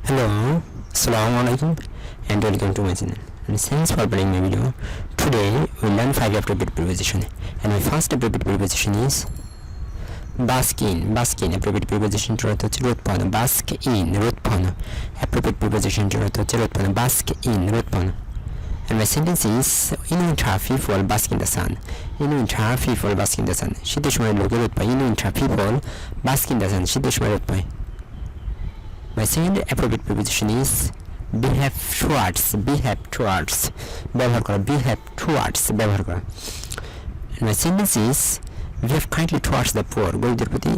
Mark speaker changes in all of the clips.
Speaker 1: Hello, Assalamu alaikum and welcome to my channel and thanks for playing my video. Today we learn 5 appropriate preposition and my first appropriate preposition is bask in. Bask in appropriate preposition to অর্থ হচ্ছে রোদ পানো, bask in রোদ পানো, appropriate preposition to অর্থ হচ্ছে রোদ পানো, bask in রোদ পানো. And my sentence is in winter people bask in the sun. In winter people bask in the sun. শীতের সময় লোকে রোদ পায়. In winter people bask in the sun. শীতের সময় রোদ পায়. My second appropriate preposition is behave towards. Behave towards ব্যবহার করা. Behave towards ব্যবহার করা. And my sentence is behave kindly towards the poor. গরিবদের প্রতি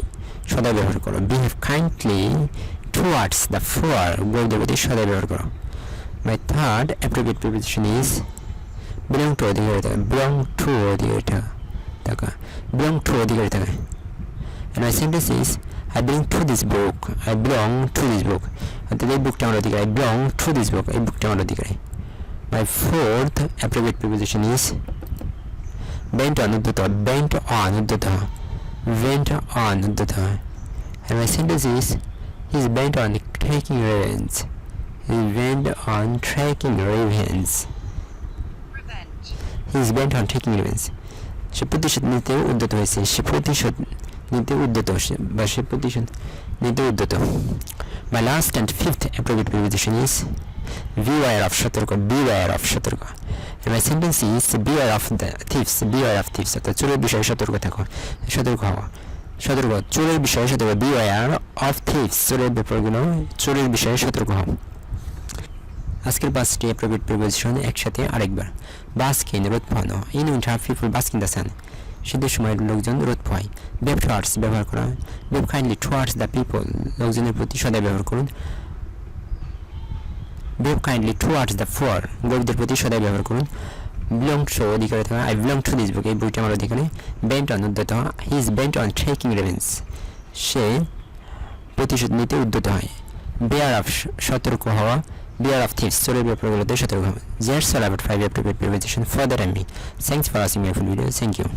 Speaker 1: সদয় ব্যবহার করো. Behave kindly towards the poor. গরিবদের প্রতি সদয় ব্যবহার করো. My third appropriate preposition is belong to অধিকারী থাকা. Belong to অধিকারী থাকা. Belong to অধিকারী থাকা. And my sentence is I belong to this book. I belong to this book. অর্থাৎ এই বুকটা আমার অধিকার. I belong to this book. এই বুকটা আমার অধিকার. My fourth appropriate preposition is bent on উদ্ধত. Bent on উদ্ধত. Bent on উদ্ধত. And my sentence is he is bent on taking revenge. He is bent on taking revenge. He is bent on taking revenge. সে প্রতিশোধ নিতে উদ্যত হয়েছে. সে প্রতিশোধ নিতে উদ্যত বা সে প্রতিশোধ নিতে উদ্যত. My last and fifth appropriate preposition is beware of সতর্ক. Beware of সতর্ক. And my sentence is beware of the thieves. Beware of thieves. অর্থাৎ চোরের বিষয়ে সতর্ক থাকো. সতর্ক হওয়া. সতর্ক চোরের বিষয়ে সতর্ক. Beware of thieves. চোরের ব্যাপারগুলো চোরের বিষয়ে সতর্ক হও. আজকের 5টি appropriate preposition একসাথে আরেকবার. bask in রোদ পোহানো. In winter people bask in the sun. শীতের সময় লোকজন রোদ পোহায়. behave towards ব্যবহার করা. behave kindly towards the people. লোকজনের প্রতি সদয় ব্যবহার করুন. behave kindly towards the poor. গরিবদের প্রতি সদয় ব্যবহার করুন. belong to অধিকারে থাকা. I belong to this book. এই বইটা আমার অধিকারে. bent on উদ্যত হওয়া. he is bent on taking revenge. সে প্রতিশোধ নিতে উদ্যত হয়. beware of সতর্ক হওয়া. beware of thieves. চোরের ব্যাপারগুলোতে সতর্ক হওয়া. That's all about 5 appropriate preposition for the time being. Thanks for watching my full video. Thank you.